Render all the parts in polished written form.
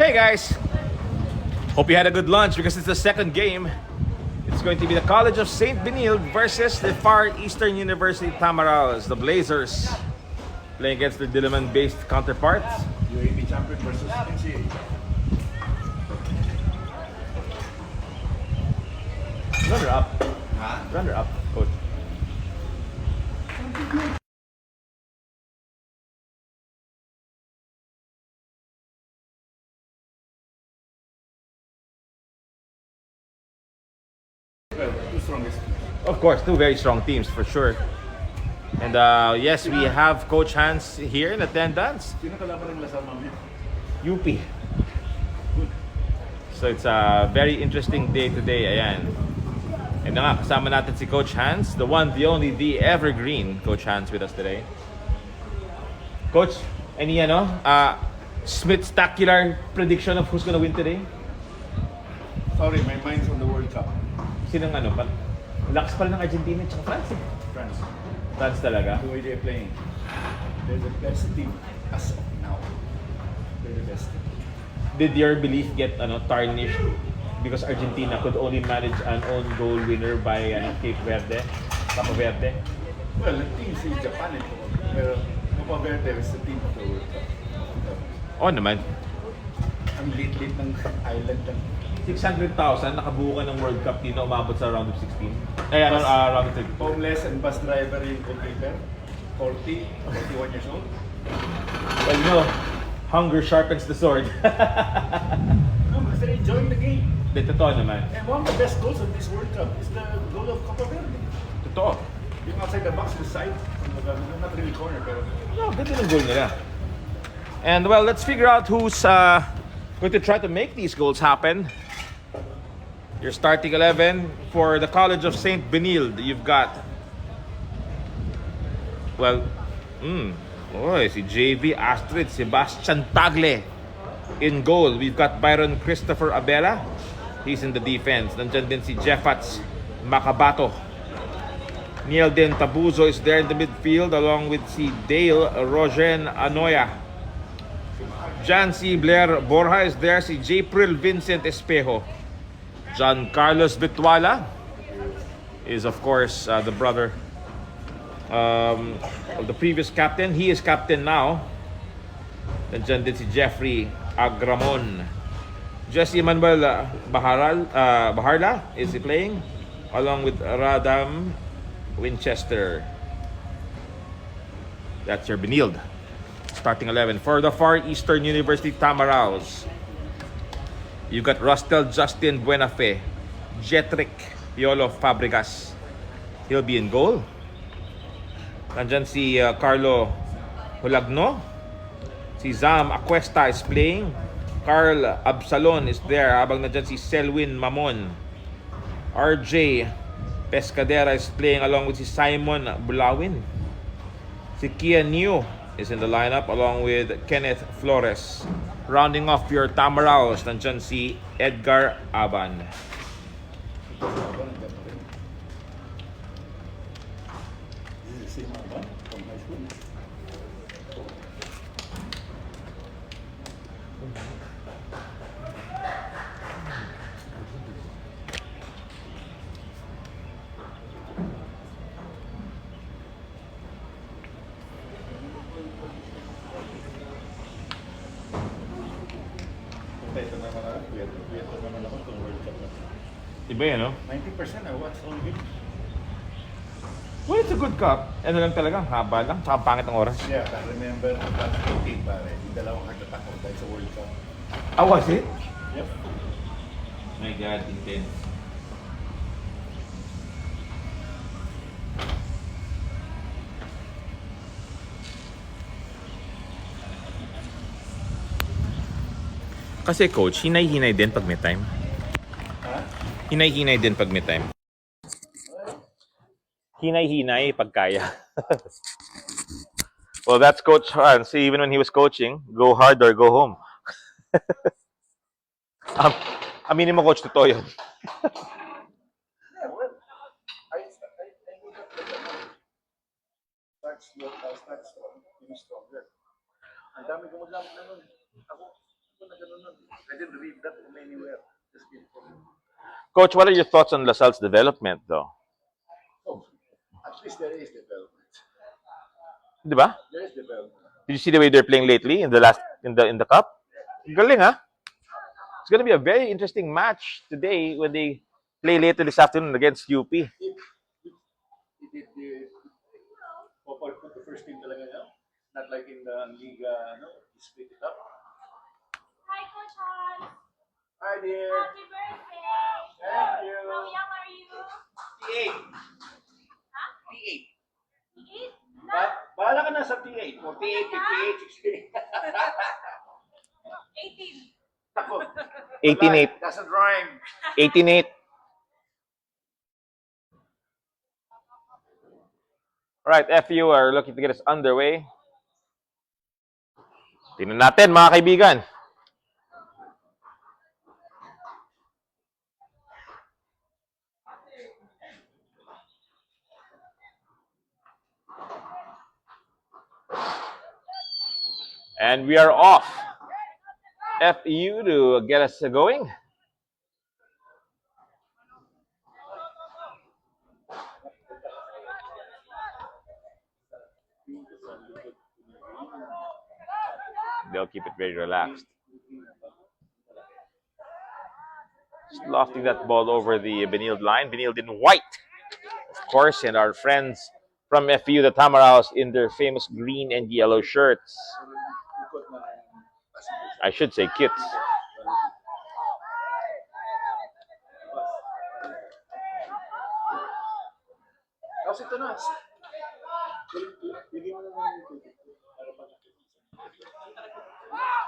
Hey guys! Hope you had a good lunch because it's the second game. It's going to be the College of St. Benilde versus the Far Eastern University Tamaraos, the Blazers, playing against their Diliman-based counterparts. UAP champion versus NCAA. Runner-up. Huh? Runner-up, coach. Well, two strongest. Of course, two very strong teams for sure. And yes, we have Coach Hans here in attendance. Sino kalaban ng Lasal mamaya? UP. So it's a very interesting day today. Ayan. And nga, kasama natin si Coach Hans, the one, the only, the evergreen Coach Hans with us today. Coach, any Smith-tacular prediction of who's gonna win today? Sorry, my mind's on the World Cup. Sinong lakas pala ng Argentina at France eh. France. France talaga. The way they're playing. They're the best team as of now. They're the best team. Did your belief get tarnished because Argentina could only manage an own goal winner by Cape Verde? Cape Verde? Well, the team si Japan ito. Pero Cape Verde is the team of the World Cup. Oo naman. Ang lit-lit ng island lang. 600,000 nakabuo ka ng World Cup, di na umabot sa round of 16. Round of 32. Homeless and bus driver yung goalkeeper. 41 years old. Well, hunger sharpens the sword. No, because they're enjoying the game. De, totoo naman. And one of the best goals of this World Cup is the goal of Cape Verde. Totoo. Yung outside the box, the side, not really corner, pero No, ganda ng goal nila. And well, let's figure out who's going to try to make these goals happen. Your starting 11 for the College of St. Benilde. You've got, si JV Astrid, Sebastian Tagle in goal. We've got Byron Christopher Abela. He's in the defense. Nandyan din si Jeffats Makabato. Nielden Tabuzo is there in the midfield along with si Dale Rogen Anoya. Jancy Blair Borja is there, si Japril Vincent Espejo. John Carlos Bituala is of course the brother of the previous captain. He is captain now. Nandiyan din si Jeffrey Agramon. Jesse Manuel Baharla is he playing along with Radam Winchester. That's your Benilde starting 11 for the Far Eastern University Tamaraos. You've got Rustel Justin Buenafe, Jetrick Piolo Fabregas. He'll be in goal. Nandyan si Carlo Hulagno. Si Zam Acuesta is playing. Carl Absalon is there. Habang nandyan si Selwyn Mamon. RJ Pescadera is playing along with si Simon Bulawin. Si Kian New is in the lineup along with Kenneth Flores. Rounding off your Tamaraos, nandyan si Edgar Aban. this is the same one from high school. Ito naman ako, kuya naman ako itong World Cup na. Iba yan, no? 90% I watch all games. Well, it's a good cup. Ano lang talaga, haba lang. Tsaka pangit ang oras. Yeah, I remember ang last 18 pare, yung dalawang heart attack ako dahil sa World Cup. Was it? Yep. My God, intense. Kasi coach, hinay-hinay din pag may time. Ha? Hinay-hinay din pag may time. Hinay-hinay pag kaya. Well, that's Coach Hans. Even when he was coaching, go hard or go home. Aminin mo, Coach, totoo yun. Yeah, well, I look at the start strong, finish stronger. Ang dami ko lang na nun. Ako na gano'n nun. didn't read that from anywhere. Just came from. Coach, what are your thoughts on Lasalle's development, though? Oh, at least there is development. Di ba? There is development. Did you see the way they're playing lately in the cup? Galing, ha? It's gonna be a very interesting match today when they play later this afternoon against UP. If the Popol put the first team talaga now, not like in the Liga, no, you split it up. Hi, Coach Hans. Hi dear. Happy birthday. Thank you. How young are you? T8. Huh? T8. 8? Bahala ka na sa T8. O T8, 58, 16. 18. Ako. 18-8. That's a drawing. 18-8. All right, FU are looking to get us underway. Tingnan natin, mga kaibigan. And we are off. FU to get us going. They'll keep it very relaxed. Just lofting that ball over the Benilde line. Benilde in white, of course, and our friends from FU, the Tamaraos, in their famous green and yellow shirts. I should say kits. Tapos ito na. Bigyan mo naman yung ticket.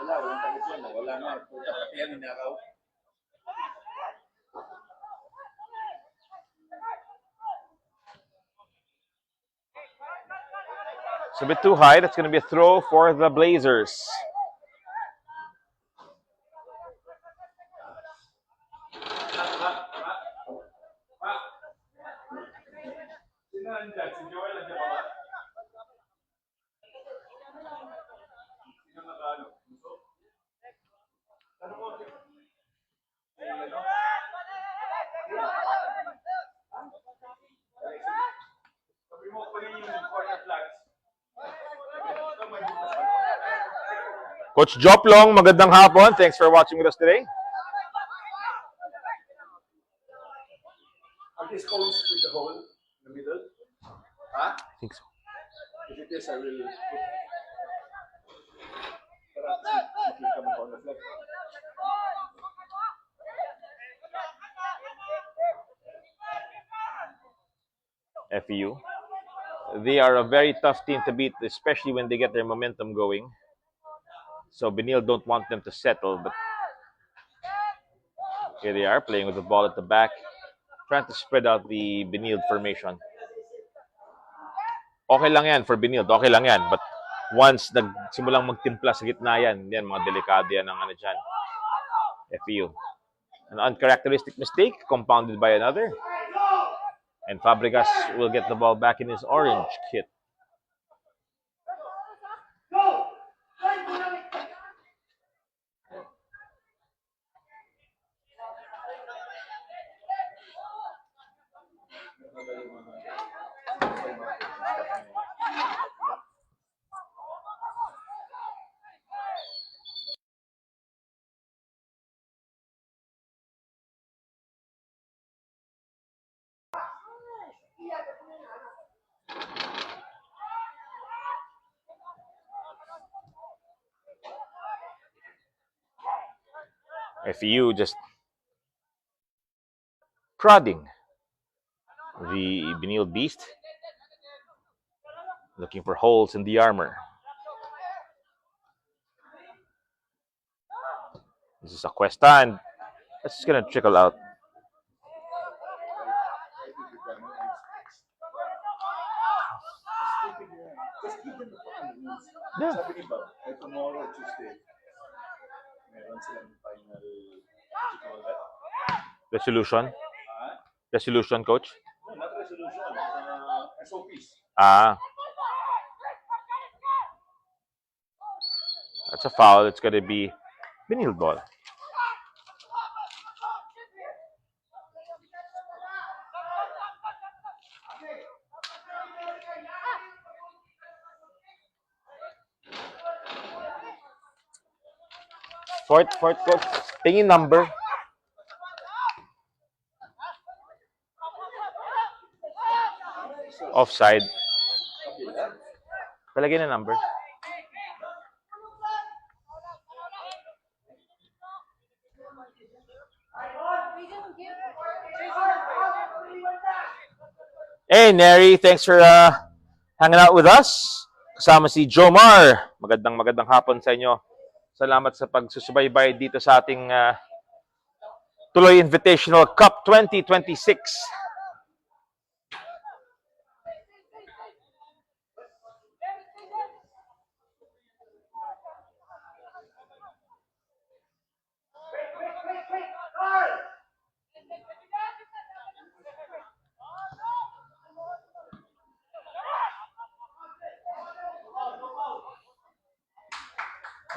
Walang takot yan. Wala nga. Pati yan, inakaw. It's a bit too high. That's going to be a throw for the Blazers. Coach Joplong, magandang hapon. Thanks for watching with us today. Are these cones with the hole in the middle? Huh? I think so. If it is, I will put. It will come upon the flag. FEU. They are a very tough team to beat, especially when they get their momentum going. So Benilde don't want them to settle, but here they are playing with the ball at the back, trying to spread out the Benilde formation. Okay lang yan for Benilde, okay lang yan. But once nagsimulang magtimpla sa gitna yan, mga delikado yan ng ano dyan. FEU. An uncharacteristic mistake compounded by another. And Fabregas will get the ball back in his orange kit. FEU just prodding the Benilde Beast, looking for holes in the armor. This is Aquesta, and that's just gonna trickle out. Yeah. Sabi ni Bob, ay tomorrow, Tuesday, meron silang final, what you call that? Resolution? Resolution, coach? No, not resolution, SOPs. That's a foul. It's gonna be Benilde ball. Fourth coach. Tingin number. Offside. Palagay na number. Hey, Neri, thanks for hanging out with us. Kasama si Jomar. Magandang hapon sa inyo. Salamat sa pagsusubaybay dito sa ating Tuloy Invitational Cup 2026.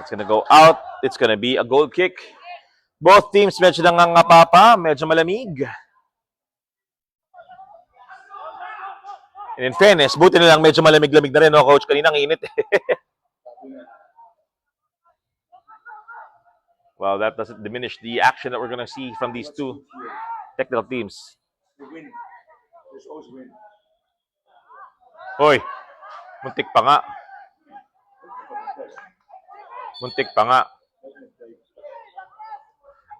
It's gonna go out. It's gonna be a goal kick. Both teams medyo nangangapapa, medyo malamig. And in fairness, buti na lang medyo malamig-lamig na rin, no, Coach? Kanina ang init. Well, that doesn't diminish the action that we're gonna see from these two technical teams. The win. There's always win. Hoy, muntik pa nga. Muntik pa nga.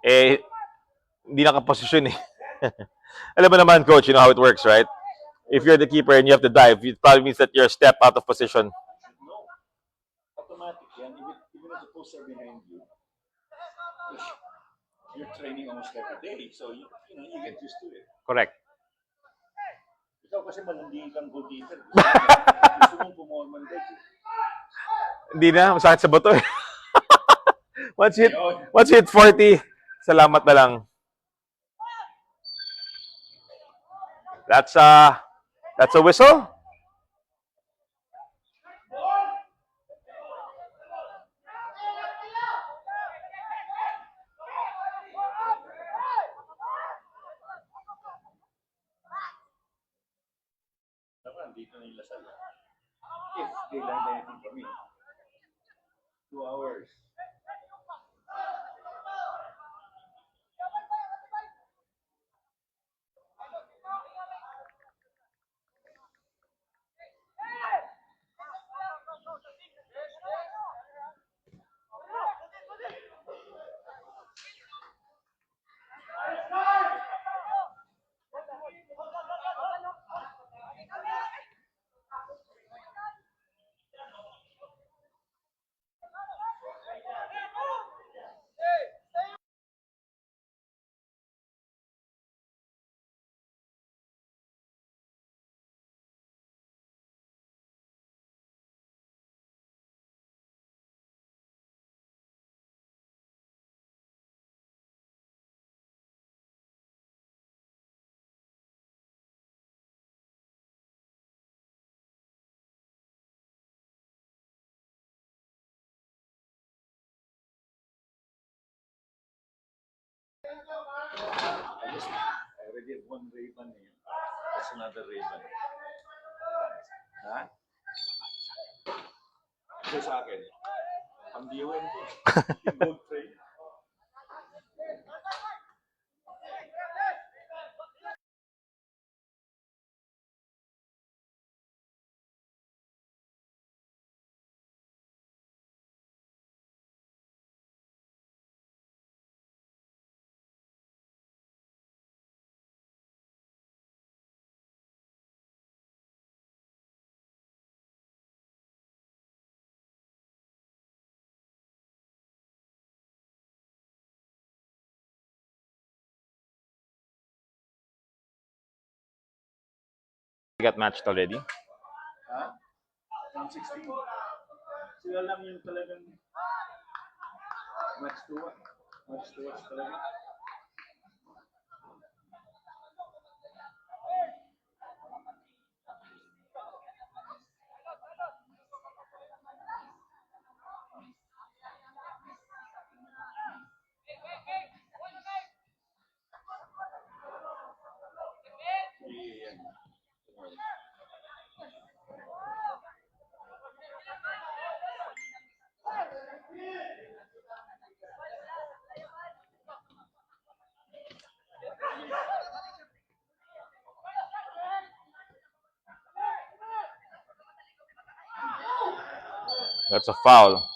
Eh, hindi nakaposisyon eh. Alam mo naman, Coach, you know how it works, right? If you're the keeper and you have to dive, it probably means that you're a step out of position. No. Automatic yan. Even if the posts are behind you, you're training almost every day. So, you get used to it. Correct. Ikaw kasi malandi kang goalkeeper. Gusto mong pumorman ka. Hindi na, masakit sa buto eh. Once you hit 40, salamat na lang. That's a whistle. Dito na yung Lasal. If they learned anything from me. 2 hours. I already have one Ray-Ban eh. That's another Ray-Ban. Ha? Ito sa akin. Ang diwan ko. Yung gold frame. You got matched already? Ha? 116. Sila lang yung talagang match to watch. Match to watch talaga. That's a foul.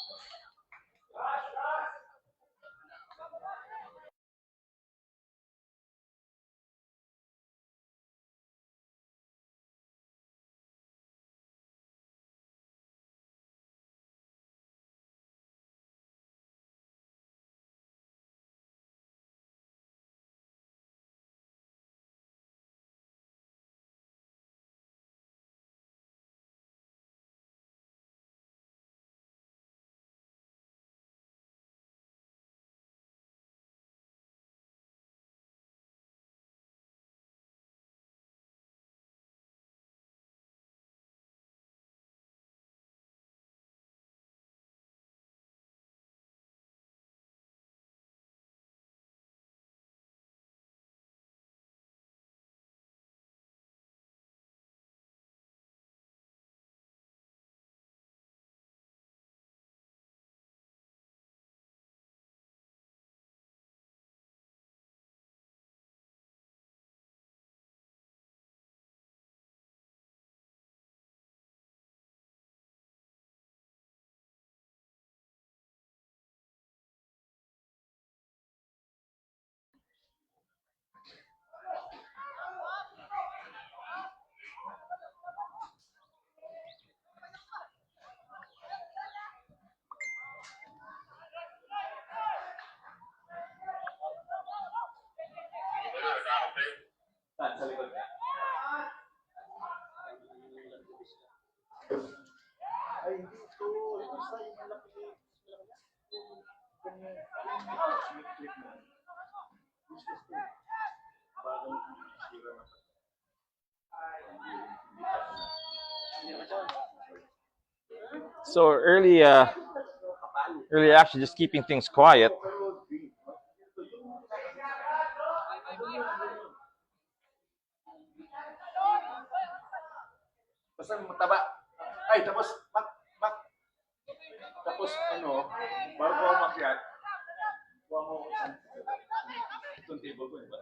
Sa likod. Ay, hindi ito. Isa yung malaki. Ganyan. Click mo. Useless to. Bagong sira na. So early action, just keeping things quiet. Basta mataba. Ay, tapos, mak. Tapos, bago ako makyat, kuha mo itong table ko, diba?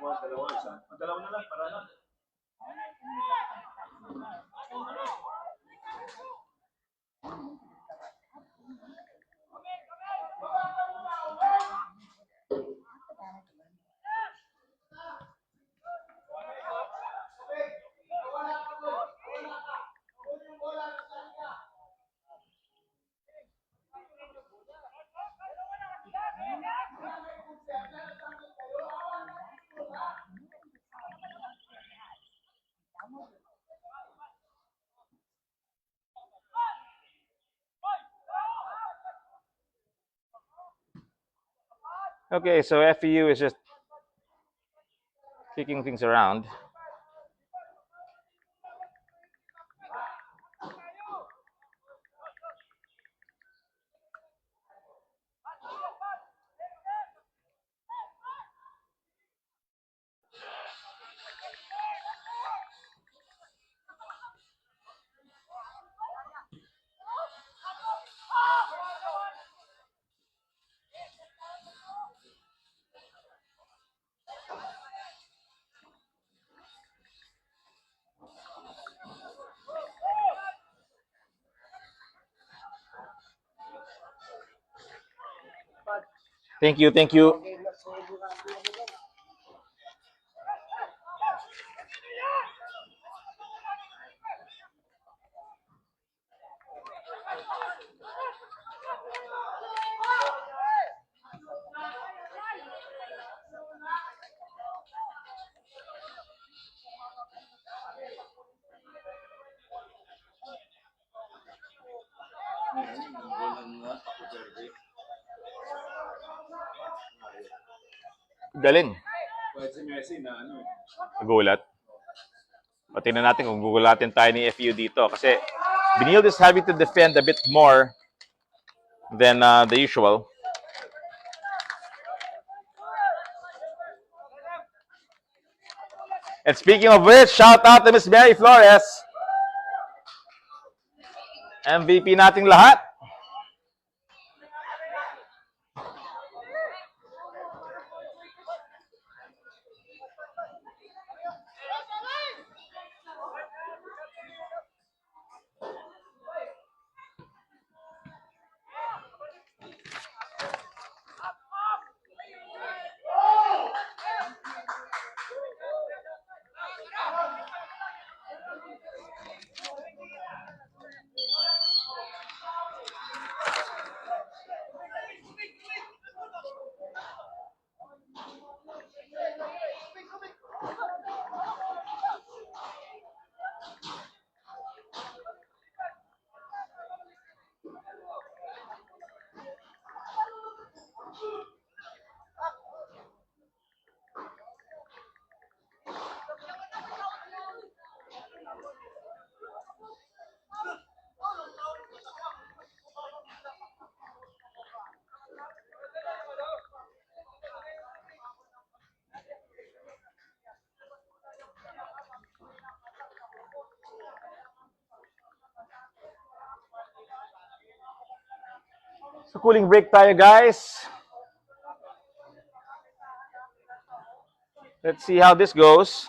Kuha dalawa, isa. Ang dalawa na lang, para lang. Okay, so FEU is just kicking things around. Thank you, thank you. Galing. Kahit si Messi na Nagulat. O, tingnan natin kung gugulatin tayo ni FEU dito. Kasi Benilde is having to defend a bit more than the usual. And speaking of which, shout out to Miss Mary Flores. MVP nating lahat. So cooling break tayo, guys. Let's see how this goes.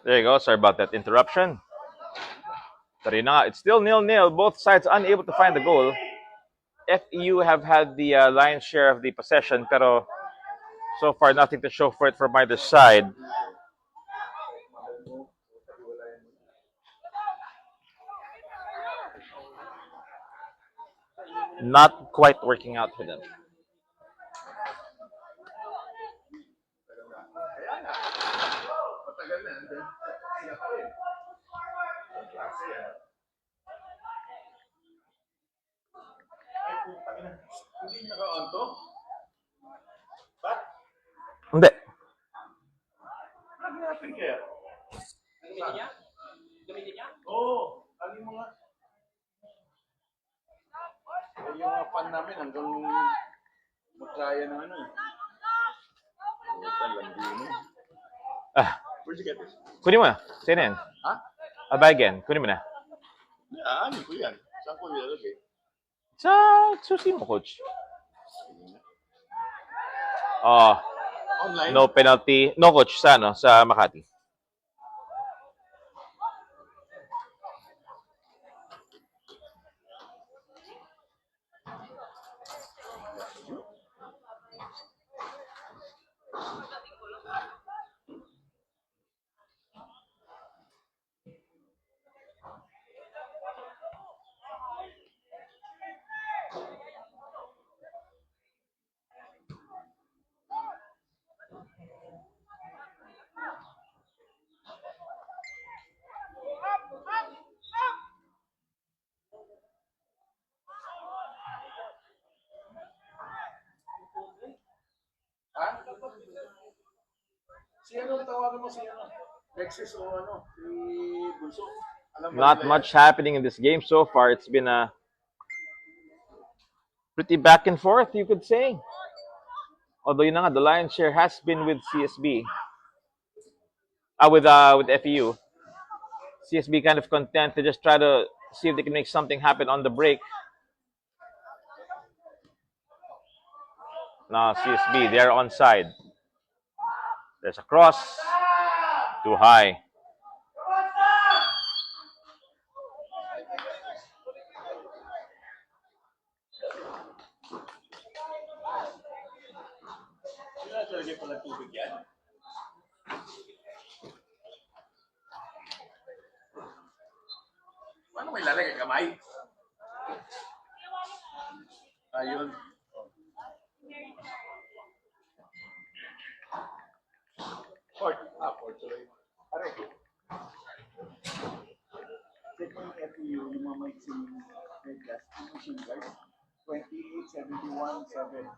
There you go. Sorry about that interruption. Pero yun na nga, it's still 0-0. Both sides unable to find the goal. FEU have had the lion's share of the possession, pero so far nothing to show for it from either side. Not quite working out for them. Hindi naka-on to? Ba't? Hindi. Ano natin kaya? Gamitin niya? Gamitin niya? Oo. Ano yung mga... Yung mga fan namin hanggang magkaya ng ano eh. Landi mo. Ah, Where'd you get this? kunin mo na. Sa'yo na yan. Ha? I'll buy again. Kunin mo na. Ano ko yan? Saan ko ilalagay? Susi mo, coach. Oh, Online? no penalty. No, coach, sa Makati. Ha? Si ano, tawagan mo si ano? Lexus o ano? Si Bunso. Alam ba Not nila much happening in this game so far. It's been a pretty back and forth, you could say. Although yun na nga, the lion's share has been with CSB. With FEU. CSB kind of content to just try to see if they can make something happen on the break. Now CSB, they're onside. There's a cross. Too high. Sila talaga pala tubig yan. Paano may lalagay kamay? Ayun. Port. Port tuloy. Pare. Check mo yung FEU, yung mga maiksing red gas, yung machine guard. 28-71-7.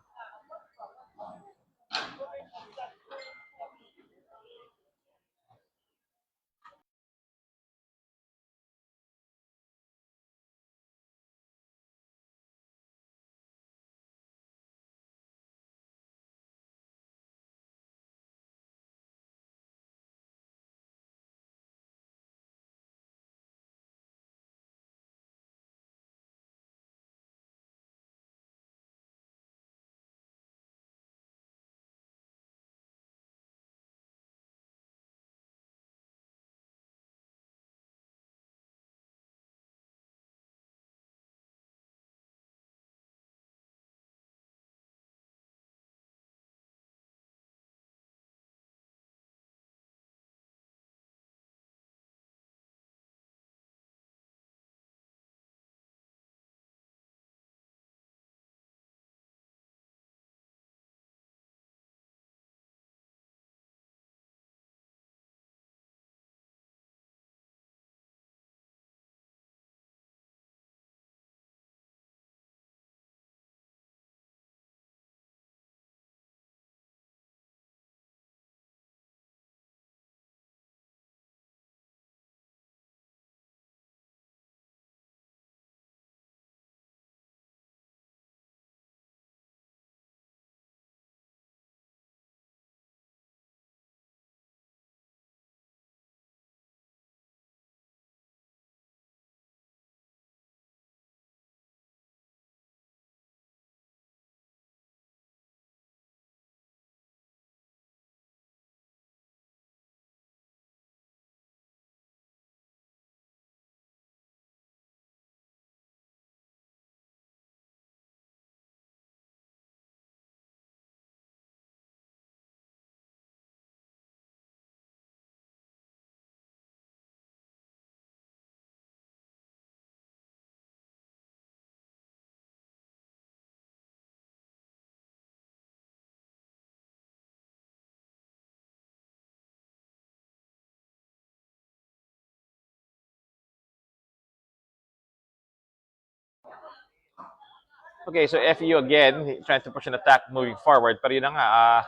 Okay, so FEU again, trying to push an attack moving forward. Pero yun na nga,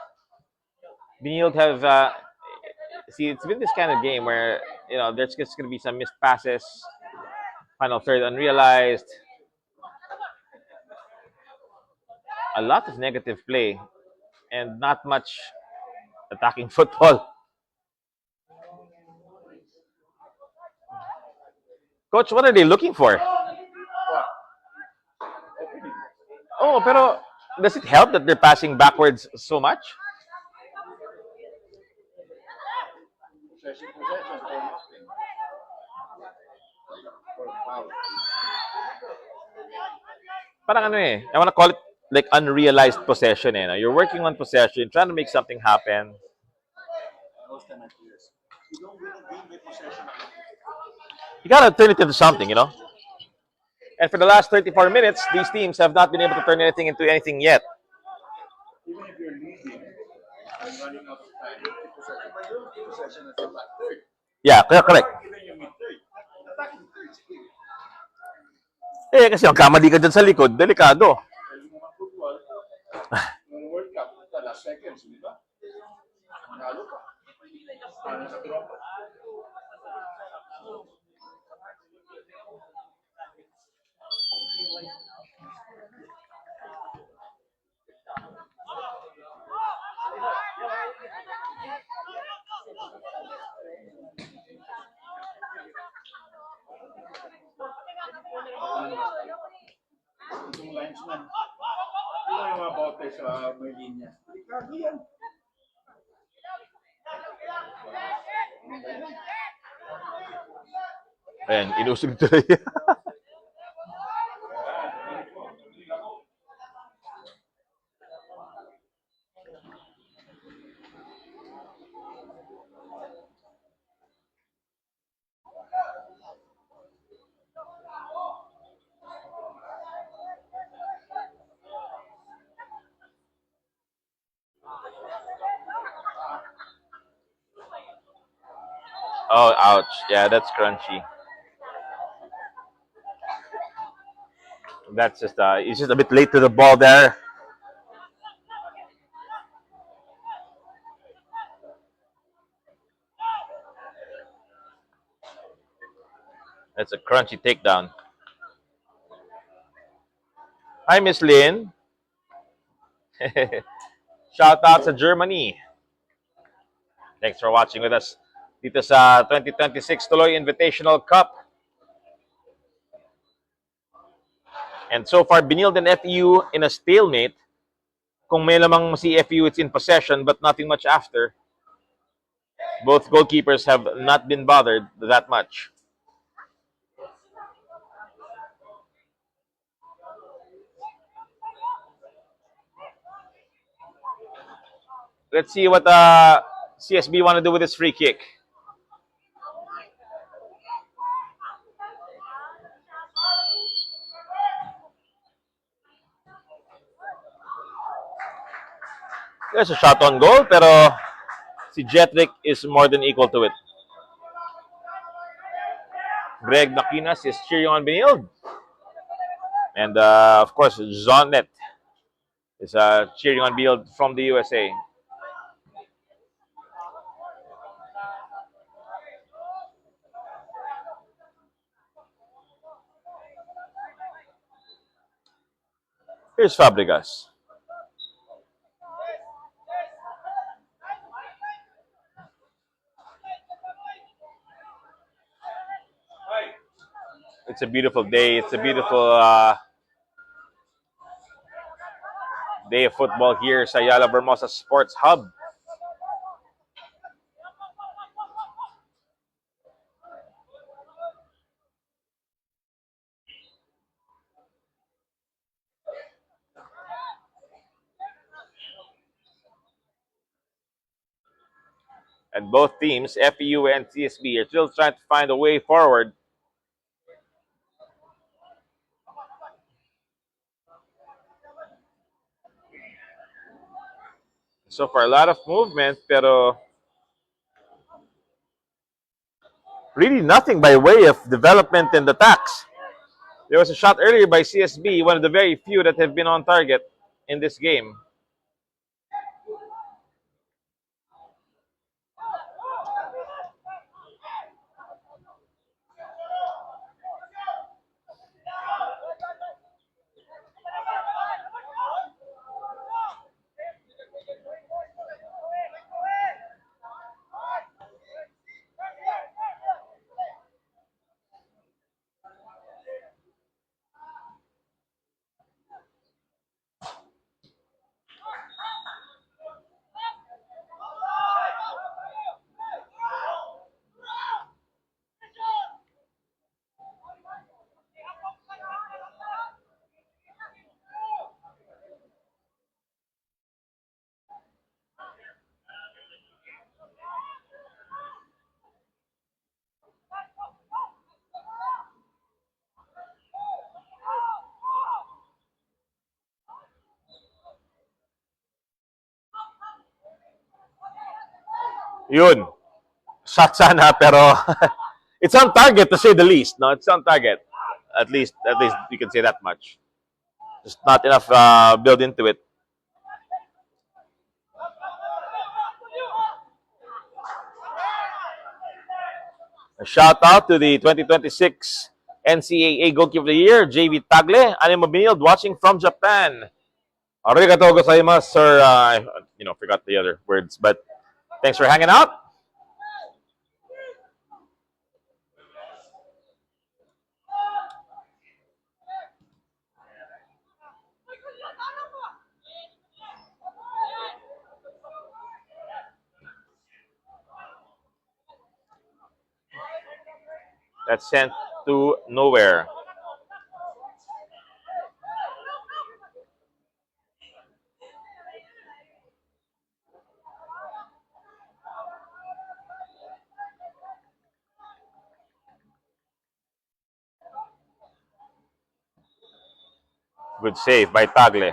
Benilde have, see, it's been this kind of game where, there's just going to be some missed passes. Final third unrealized. A lot of negative play and not much attacking football. Coach, what are they looking for? Oh, pero does it help that they're passing backwards so much? Possession or nothing. Or foul. Parang ano eh, I wanna call it like unrealized possession eh. No? You're working on possession, trying to make something happen. Most time I do this. You don't win a game by possession. You gotta turn it into something, you know? And for the last 34 minutes, these teams have not been able to turn anything into anything yet. Even if you're leading and running out of time, keep possession. But you don't keep possession until that third. Yeah, correct. Even yung mid-third. Attacking third. Sige. Eh, kasi ang kamali ka dyan sa likod, delikado. Pwede mo mag-football. Nung World Cup, the last seconds, di ba? Manalo ka. Ano sa tropa? Yung linesman. Yung mga bote sa may linya. Delikado yan. Ayan, inusog tuloy. Oh, ouch. Yeah, that's crunchy. That's just, he's just a bit late to the ball there. That's a crunchy takedown. Hi, Miss Lynn. Shout out to Germany. Thanks for watching with us dito sa 2026 Tuloy Invitational Cup. And so far, Benilde and FEU in a stalemate. Kung may lamang si FEU, it's in possession, but nothing much after. Both goalkeepers have not been bothered that much. Let's see what CSB want to do with this free kick. There's a shot on goal, pero si Jetrick is more than equal to it. Greg Nakinas is cheering on Benilde. And of course, Zonet is cheering on Benilde from the USA. Here's Fabregas. It's a beautiful day. It's a beautiful day of football here sa Ayala Bermosa Sports Hub. And both teams, FEU and CSB, are still trying to find a way forward. So far, a lot of movement, pero really nothing by way of development and attacks. There was a shot earlier by CSB, one of the very few that have been on target in this game. Yun. Shot sana, pero it's on target to say the least. No, it's on target. At least you can say that much. Just not enough build into it. A shout out to the 2026 NCAA Goalkeeper of the Year, JV Tagle, Animo Binild, watching from Japan. Arigatou gozaimasu, sir. Forgot the other words, but thanks for hanging out. That's sent to nowhere. Good save by Tagle.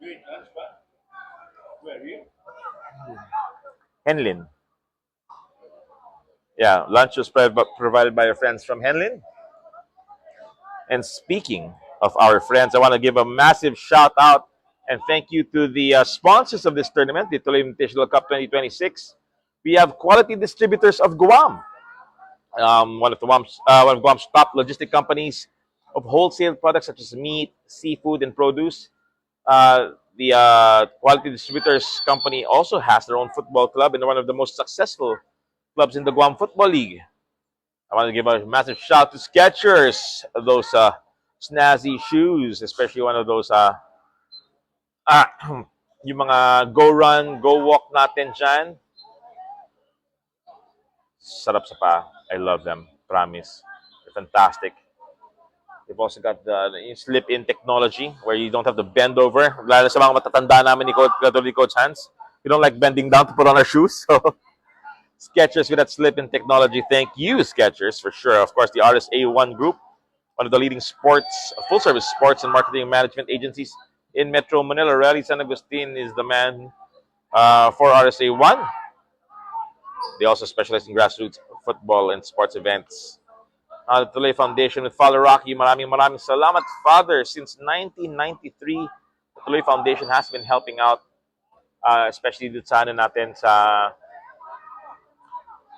Great lunch, ba? Where are you? Henlin. Yeah, lunch was provided by our friends from Henlin. And speaking of our friends, I want to give a massive shout out and thank you to the sponsors of this tournament, the Tuloy Invitational Cup 2026. We have Quality Distributors of Guam, one of Guam's top logistic companies of wholesale products such as meat, seafood, and produce. The Quality Distributors Company also has their own football club and one of the most successful clubs in the Guam Football League. I want to give a massive shout to Skechers, those snazzy shoes, especially one of those yung mga go run, go walk natin dyan. Sarap sa pa. I love them. Promise. They're fantastic. They've also got the slip-in technology where you don't have to bend over. Lalo sa mga matatanda namin ni Coach Hans. We don't like bending down to put on our shoes. So Skechers with that slip-in technology. Thank you, Skechers, for sure. Of course, the RSA1 Group, one of the leading full-service sports and marketing management agencies in Metro Manila. Rally San Agustin is the man for RSA1. They also specialize in grassroots football and sports events. The Tuloy Foundation with Father Rocky. Maraming salamat, Father. Since 1993, the Tuloy Foundation has been helping out, especially dito sa natin sa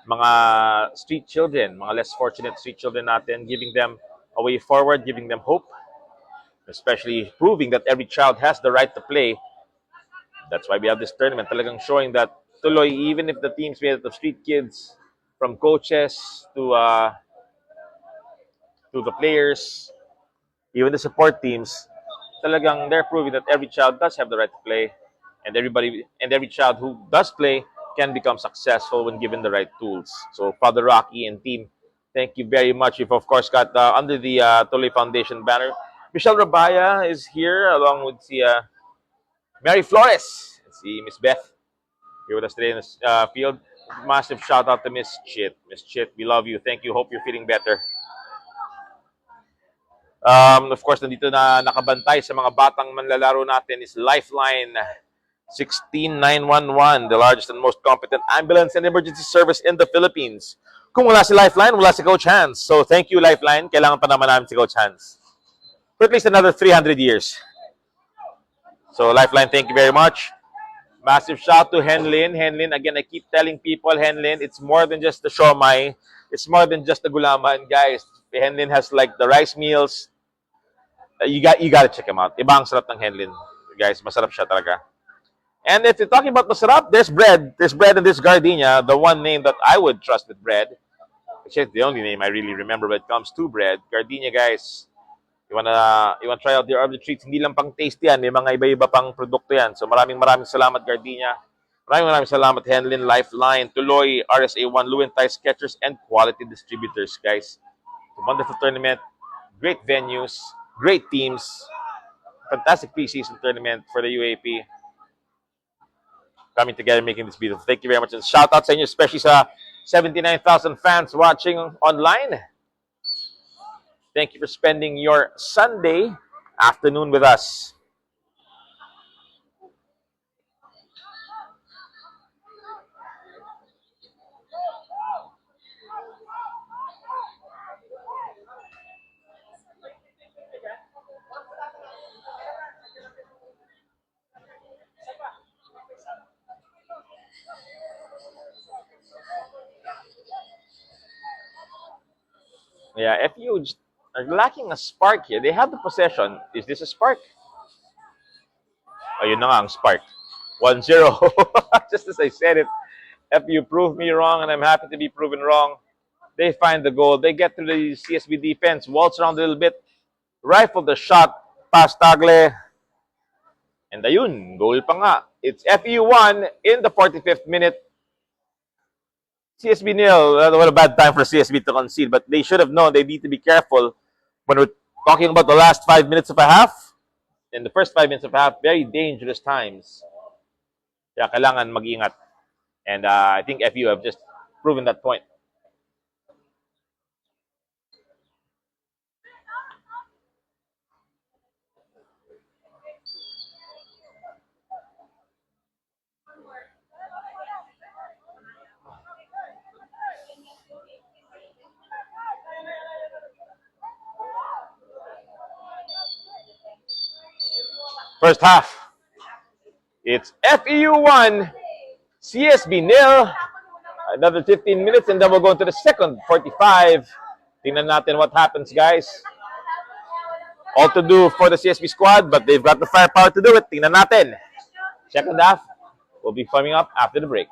mga street children, mga less fortunate street children natin, giving them a way forward, giving them hope, especially proving that every child has the right to play. That's why we have this tournament, talagang showing that Tuloy, even if the team's made up of street kids, from coaches to the players, even the support teams, talagang they're proving that every child does have the right to play, and every child who does play can become successful when given the right tools. So Father Rocky and team, thank you very much. We've of course got under the Tuloy Foundation banner, Michelle Rabaya is here along with Mary Flores and Miss Beth here with us today in the field. Massive shout out to Miss Chit. Miss Chit, we love you. Thank you. Hope you're feeling better. Of course, nandito na nakabantay sa mga batang manlalaro natin is Lifeline 16911, the largest and most competent ambulance and emergency service in the Philippines. Kung wala si Lifeline, wala si Coach Hans. So thank you, Lifeline. Kailangan pa naman namin si Coach Hans for at least another 300 years. So Lifeline, thank you very much. Massive shout to Henlin. Henlin, again, I keep telling people, Henlin, it's more than just the siomai. It's more than just the gulaman, guys. Henlin has like the rice meals. You got to check him out. Ibang sarap ng Henlin. Guys, masarap siya talaga. And if you're talking about masarap, there's bread. There's bread in this gardenia. The one name that I would trust with bread. Actually, it's the only name I really remember when it comes to bread. Gardenia, guys, You wanna try out your other treats, hindi lang pang taste yan, may mga iba-iba pang produkto yan. So maraming salamat Gardenia. Maraming salamat Henlin, Lifeline, Tuloy, RSA1, Luentai, Skechers, and Quality Distributors, guys. It's a wonderful tournament, great venues, great teams, fantastic preseason tournament for the UAP. Coming together, making this beautiful. Thank you very much. And shout out sa inyo, especially sa 79,000 fans watching online. Thank you for spending your Sunday afternoon with us. Yeah, FU are lacking a spark here. They have the possession. Is this a spark? Ayun na nga ang spark. 1-0. Just as I said it, FU proved me wrong, and I'm happy to be proven wrong. They find the goal. They get to the CSB defense, waltz around a little bit, rifle the shot, pass Tagle, and ayun, goal pa nga. It's FU 1 in the 45th minute. CSB nil. What a bad time for CSB to concede, but they should have known they need to be careful when we're talking about the last 5 minutes of a half. In the first 5 minutes of a half, very dangerous times. Kaya kailangan mag-ingat. And I think FU have just proven that point. First half, it's FEU 1, CSB nil. Another 15 minutes and then we'll go into the second 45. Tingnan natin what happens, guys. All to do for the CSB squad, but they've got the firepower to do it. Tingnan natin. Second half will be coming up after the break.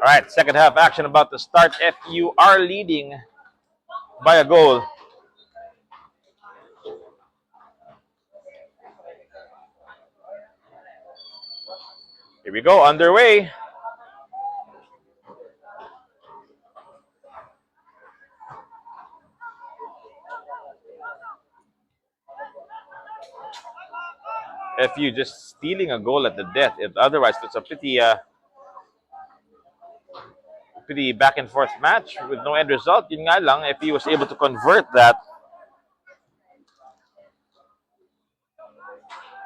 All right, second half action about to start. FU are leading by a goal. Here we go, underway. FU just stealing a goal at the death. If otherwise, it's a pretty back and forth match with no end result. Yun nga lang, FU was able to convert that.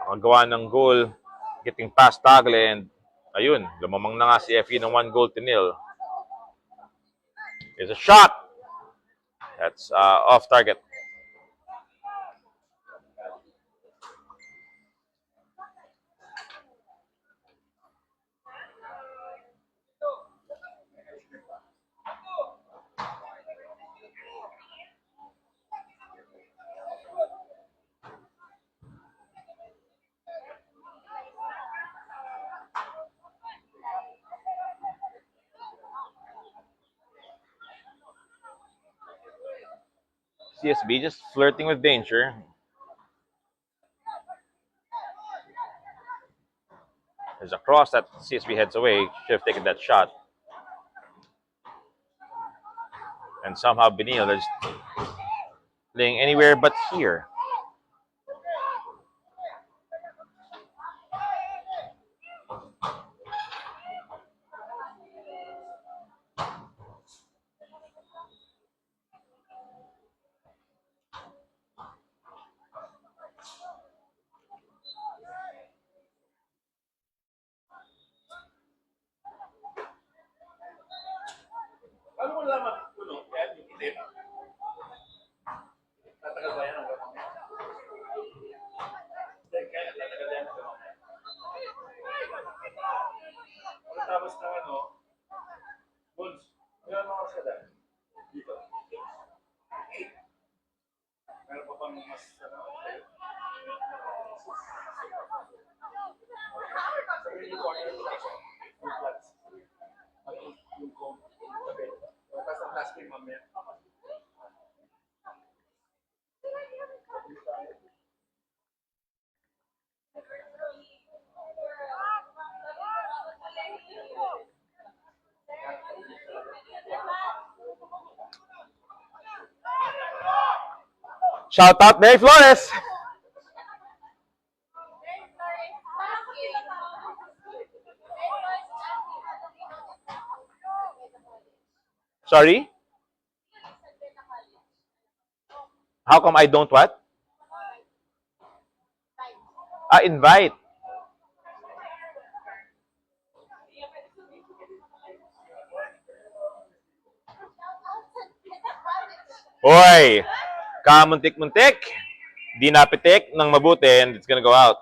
Nakagawa ng goal, getting past Tagle, and ayun, lumamang na nga si FU ng 1-0. There's a shot. That's off target. CSB just flirting with danger. There's a cross that CSB heads away. Should have taken that shot. And somehow Benil is playing anywhere but here. Ano mo lamang puno? Yan, yung itim. Tatagal ba yan ang gamang yan? Hindi, kaya tatagal yan ang gamang yan. Pagkatapos ng Bulls, meron mga sada dito. Meron pa bang mas tayo? Sabi niyo po, yung flats. Yung cone. Tapos ang last game mamaya. Shout out Mary Flores. Sorry? How come I don't what? Invite. Hoy! Kamuntik-muntik. Di napitik ng mabuti and it's gonna go out.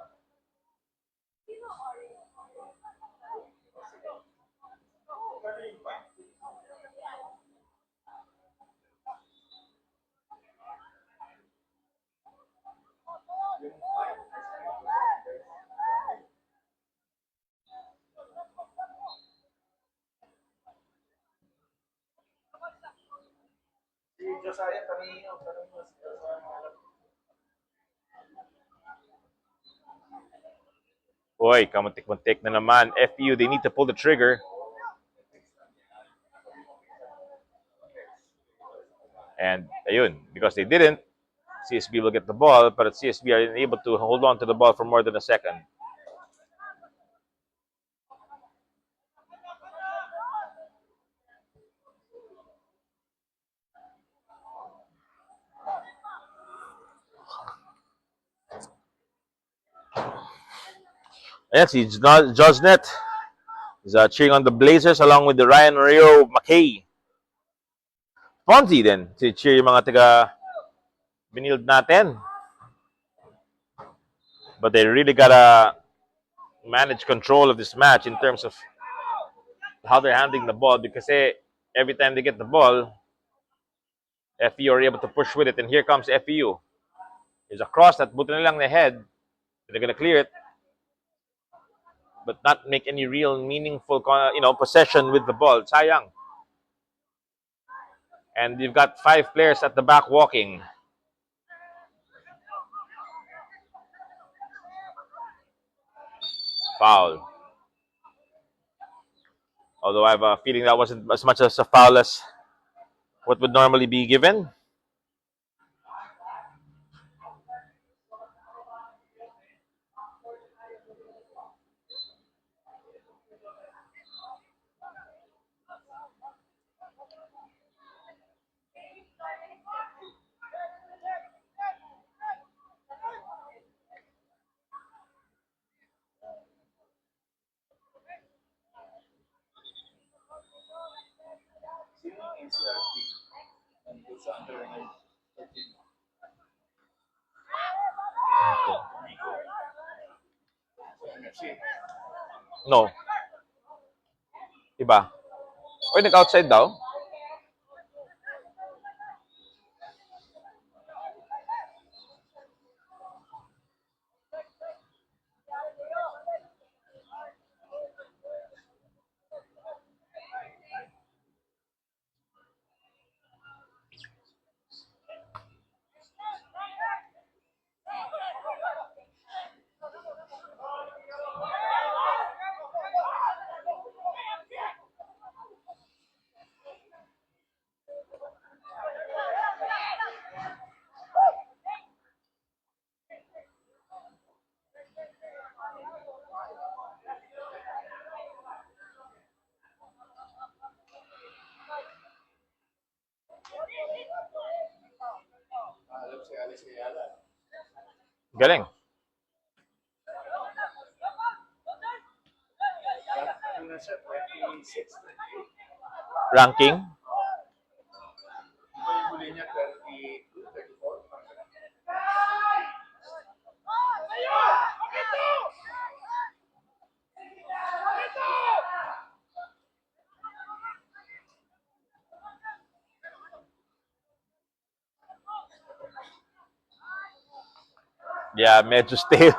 Si Josiah, tanongin niyo. Hoy, kamuntik-muntik na naman. FU, they need to pull the trigger. And ayun, because they didn't, CSB will get the ball, but CSB are unable to hold on to the ball for more than a second. Ayan, si Josnet is cheering on the Blazers along with the Ryan Rio McKay. Fonzie din, si cheer yung mga taga Binild natin. But they really gotta manage control of this match in terms of how they're handling the ball because every time they get the ball, FU are able to push with it. And here comes FU. There's a cross that buto nilang na head. They're gonna clear it. but not make any real meaningful, possession with the ball. Sayang. And you've got 5 players at the back walking. Foul. Although I have a feeling that wasn't as much as a foul as what would normally be given. Sino yung NCRT? Nandun sa under 13. NFC. No. Iba. Oy, nag-outside daw. Alam si Alice Ayala. Galing. Ano na siya? 26, 28. Ranking. Iba yung huli niya, 32, 34. Yeah, medyo stale.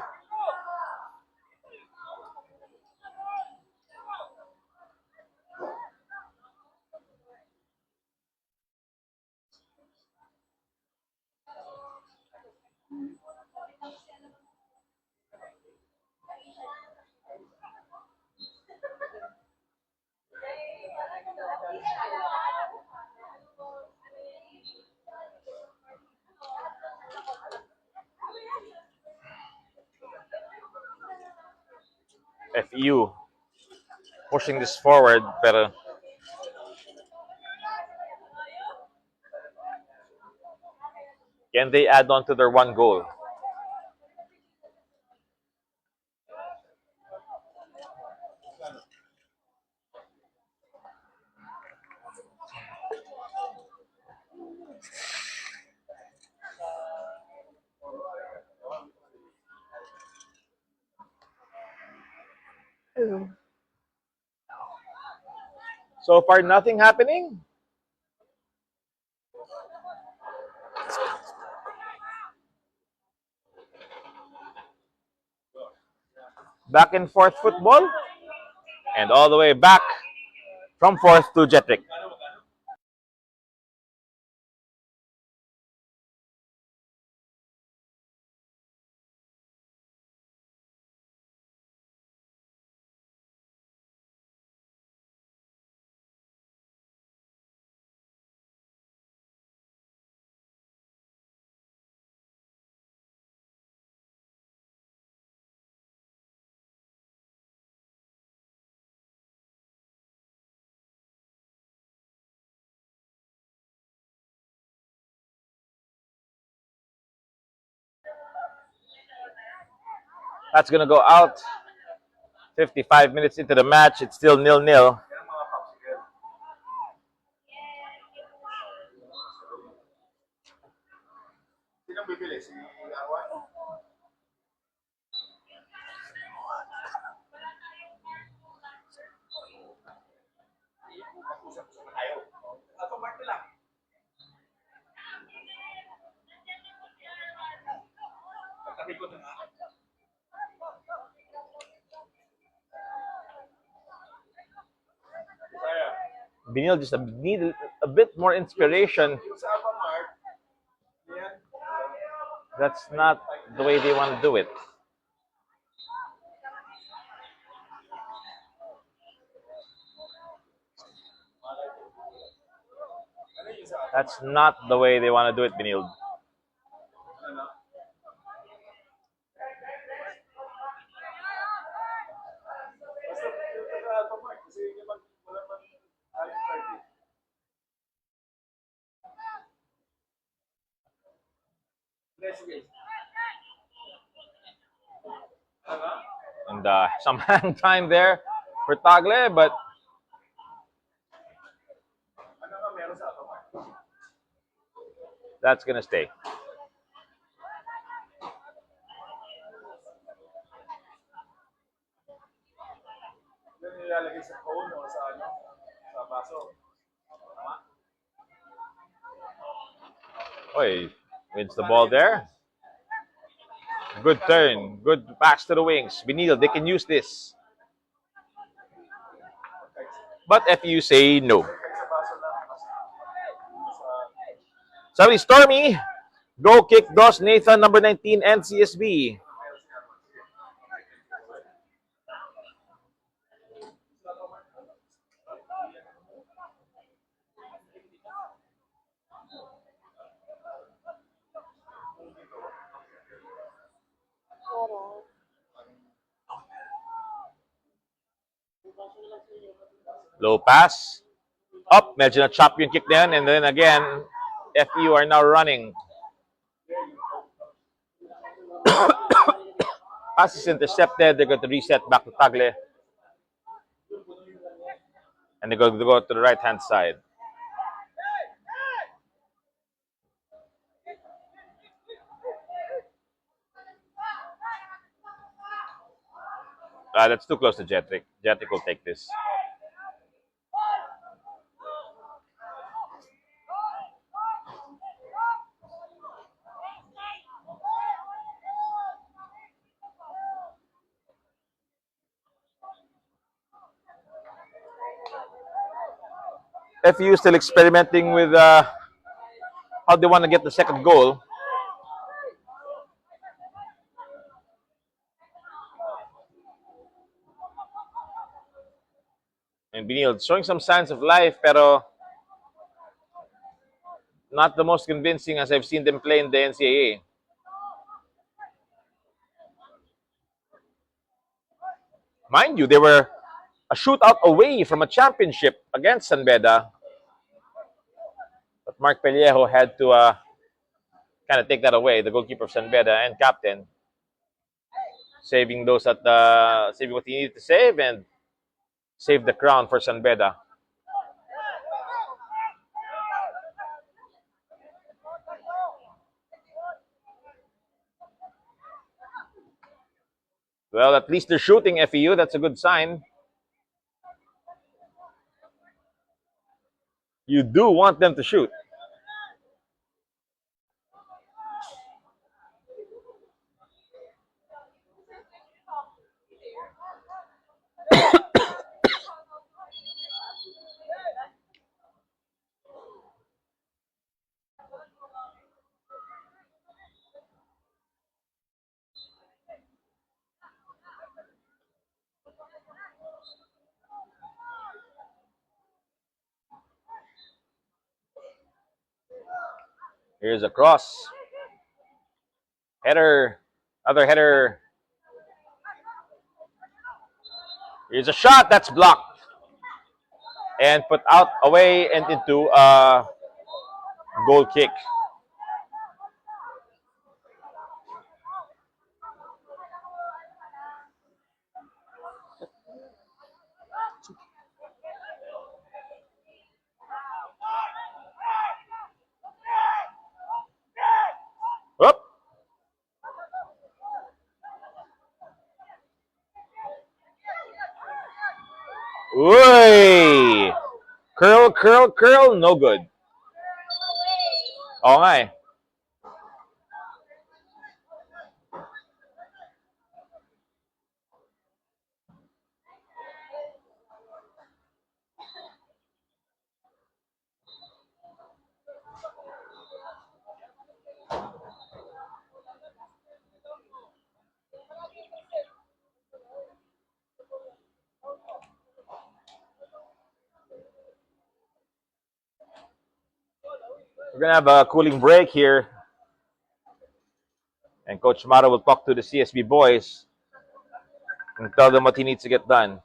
FU pushing this forward, pero can they add on to their 1 goal? So far, nothing happening. Back and forth football. And all the way back from 4th to Jetrick. That's going to go out. 55 minutes into the match, it's still 0-0. Yan ang mga popsicle. Sinong bibili? Si Arwan? Usap-usap na tayo. Ako, Mark lang. Pagkakit ko na nga. Binil just need a bit more inspiration. Yung sa Avamart, yan, That's not the way they want to do it. ano yung sa That's not the way they want to do it, Binil. ano? Basta yung taga-Avamart, kasi yun naman, wala man aling party. Let's go. Ano? And some hang time there for Tagle, but Ano nga meron sa Avamart? that's gonna stay. Yung nilalagay sa phone o sa ano? Sa baso. Tama? Oy, wins the ball there. Good turn. Good pass to the wings. Binil, they can use this. But if you say no. Kahit sa baso lang. Sa Sabi Stormy, go kick dos Nathan number 19 NCSB. Low pass. Up, medyo na-chop yung kick na yun. And then again, FU are now running. Pass is intercepted. They're going to reset back to Tagle. And they're going to go to the right-hand side. That's too close to Jetrick. Jetrick will take this. FU still experimenting with how they want to get the second goal. And Binil showing some signs of life, pero not the most convincing as I've seen them play in the NCAA. Mind you, they were a shootout away from a championship against San Beda. But Mark Pellejo had to kind of take that away, the goalkeeper of San Beda and captain. Saving those at saving what he needed to save and save the crown for San Beda. Well, at least they're shooting FEU. That's a good sign. You do want them to shoot. Here's a cross. Header. Other header. Here's a shot that's blocked. And put out away and into a goal kick. Up. Uy! Curl, curl, curl. No good. Oo nga eh. We're gonna have a cooling break here, and Coach Mara will talk to the CSB boys and tell them what he needs to get done.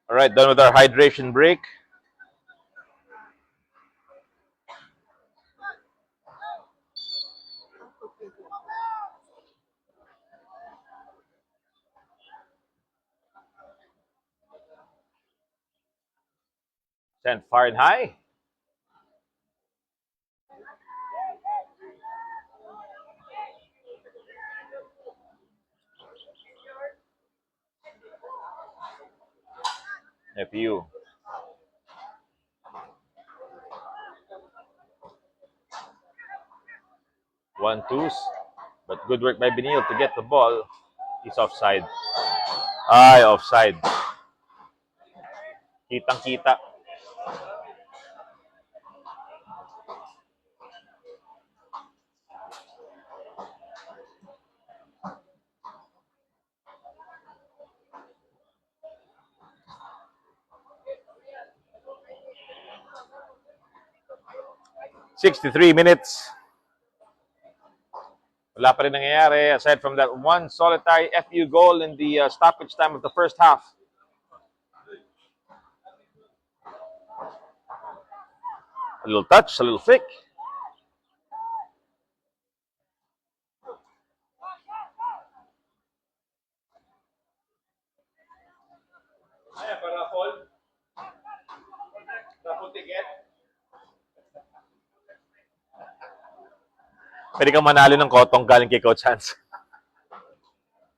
All right, done with our hydration break. Send far and high. FU. One twos, but good work by Benil to get the ball. He's offside. Ay, offside. Kitang-kita. $63. Wala pa rin nangyayari aside from that one solitary FU goal in the stoppage time of the first half. A little touch, a little flick. Pwede kang manalo ng kotong galing kay Coach Hans.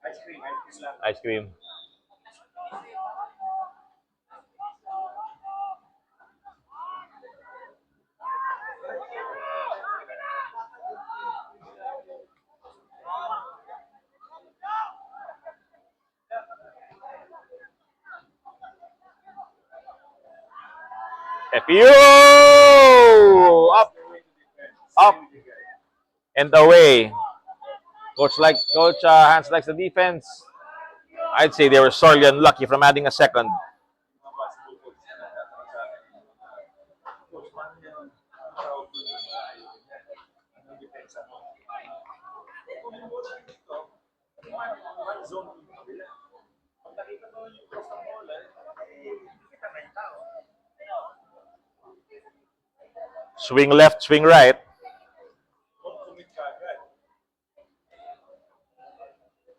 Ice cream, ice cream lang. Ice cream. FU! Up, and away. Coach Hans likes the defense. I'd say they were sorely unlucky from adding a second. Swing left, swing right.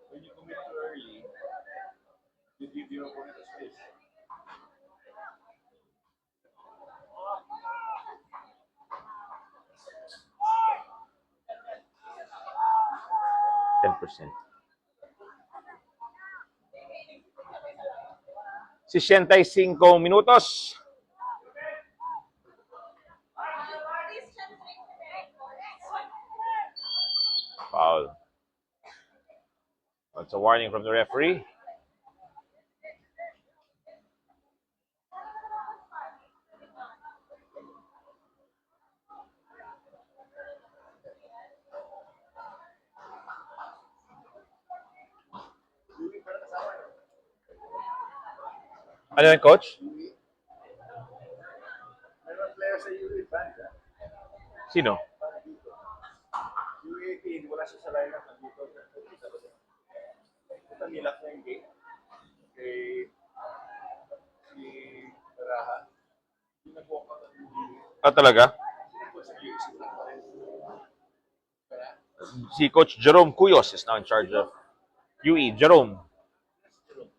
When you commit too early, you give your opponent a space. %10. 65 minutos. Foul. That's a warning from the referee. Ano yan, coach? Meron player sa UE band, ha? Sino? UE18, wala siya sa lineup. Nandito. Ito nilak na yung game. Kay si Raha. Yung nag-walk out ng UE. Ah, talaga? Sino po sa UE? Si Black pa rin. Si Coach Jerome Cuyos is now in charge of UE. Jerome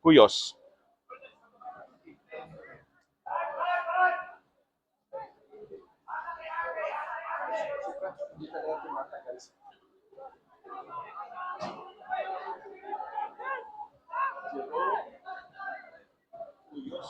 Cuyos. Hindi talaga tumatagal. Zero. Cuyos.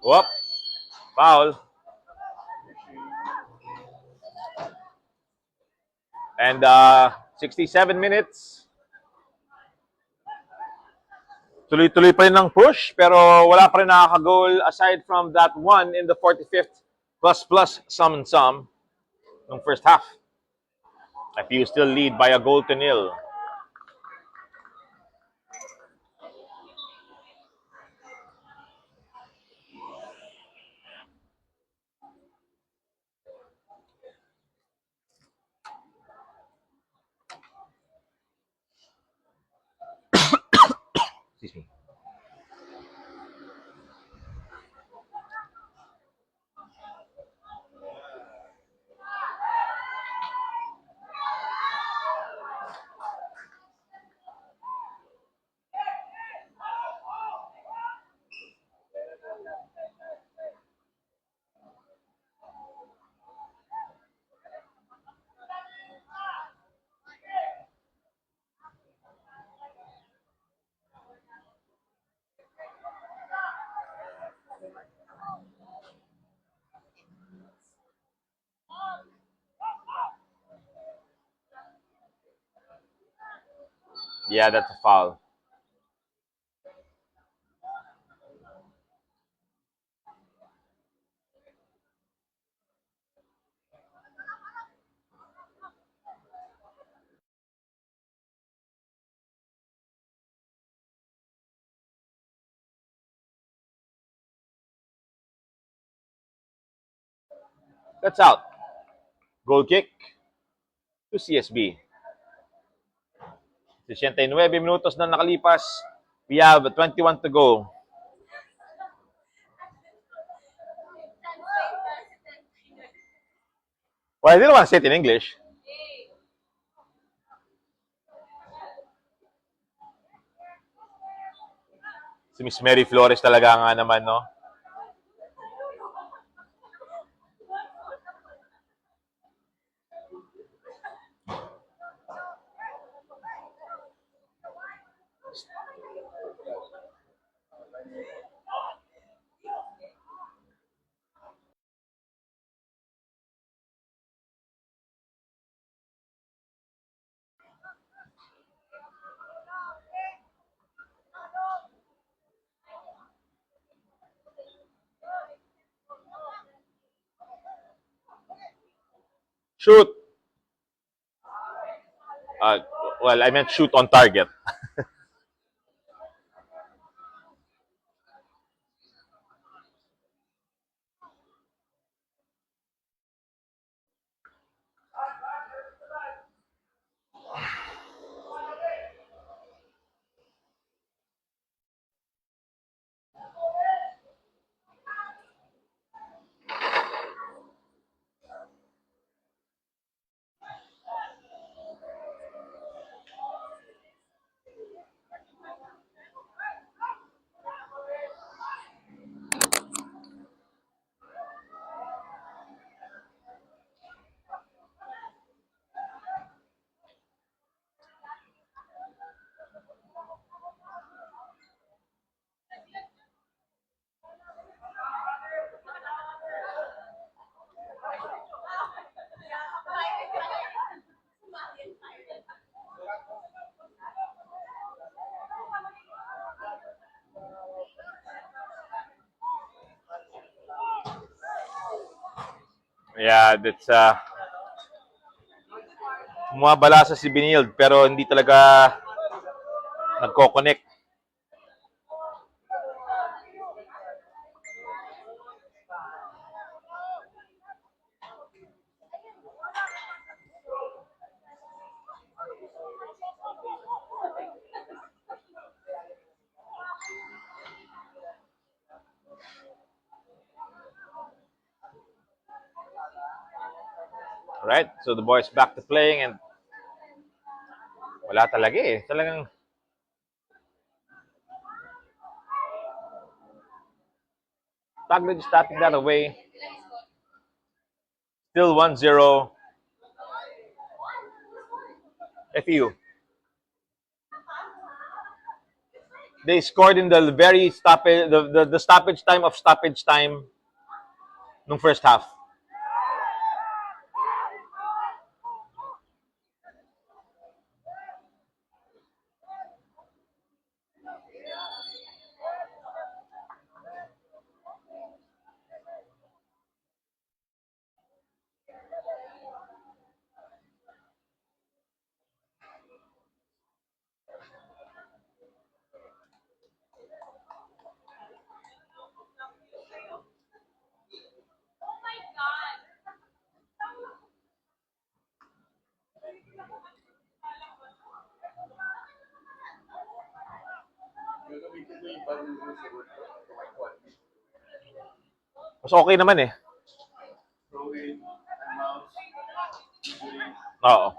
Whoop. Foul. And 67 minutes. Tuloy-tuloy pa rin ng push, pero wala pa rin nakaka-goal aside from that one in the 45th plus some and some ng first half. FU still lead by a goal to nil. Excuse me. Yeah, that's a foul. That's out. Goal kick to CSB. 69 minutos na nakalipas. We have 21 to go. Well, I didn't want to say it in English. Si Miss Mary Flores talaga nga naman, no? Shoot. Well, I meant shoot on target. Yeah, that's bumabalasa si Binild pero hindi talaga nagko-connect. Right? So the boys back to playing and wala talaga eh. Talagang Taglid is tapping that away. Still 1-0. FU. They scored in the very stoppage, the stoppage time of stoppage time nung first half. Oh my God. Gagamitin mo yung bagong rules sa work ko. Mas okay naman eh. Throw in, mouse, injury. Oo.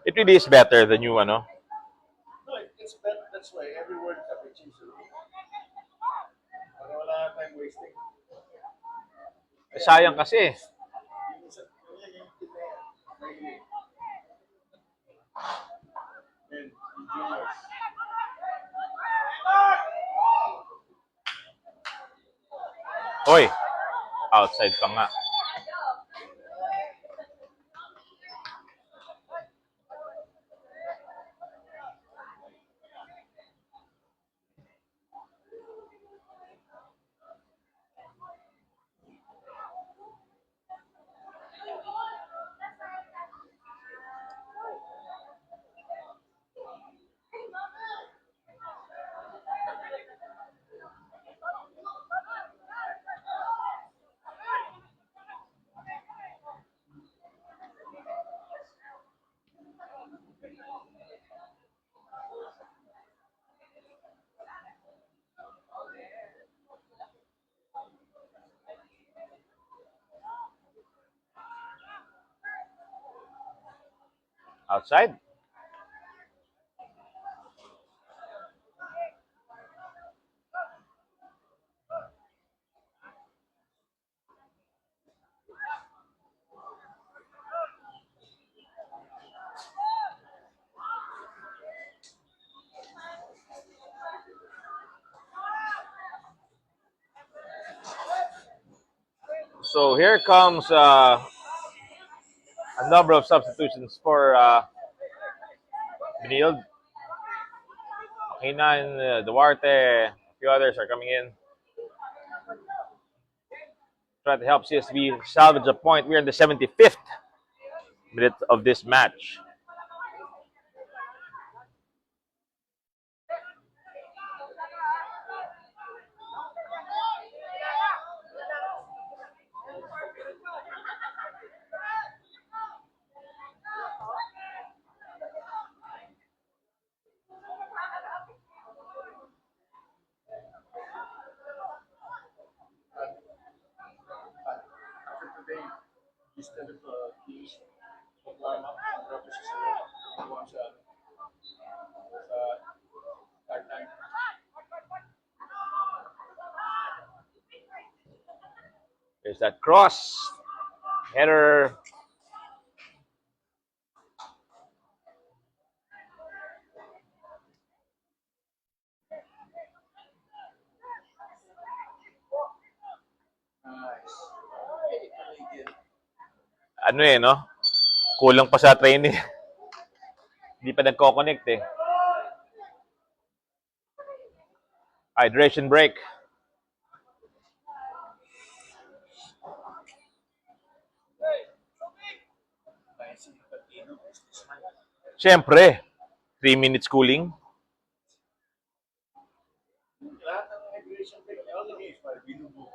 It really is better than you, ano? No, it's better. That's why every World Cup it changes the rule. Para wala na tayong wasting. Sayang kasi. Yung isa, yung team na yan, may then, yung juniors. Hoy, outside pa nga. Outside. So here comes a number of substitutions for Binild. Hinan, Duarte, a few others are coming in. Try to help CSB salvage a point. We're in the 75th minute of this match. After today, instead of teams of warm up, drop siya sa buwan sa start time. There's that cross. Header. Nice. Ano eh, no? Kulang pa sa training. Hindi pa nagko-connect eh. Hydration break. Siyempre, 3 minutes cooling. Lahat ng hydration break, all the games, pare, binubo.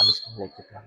Amis kong lekit lang.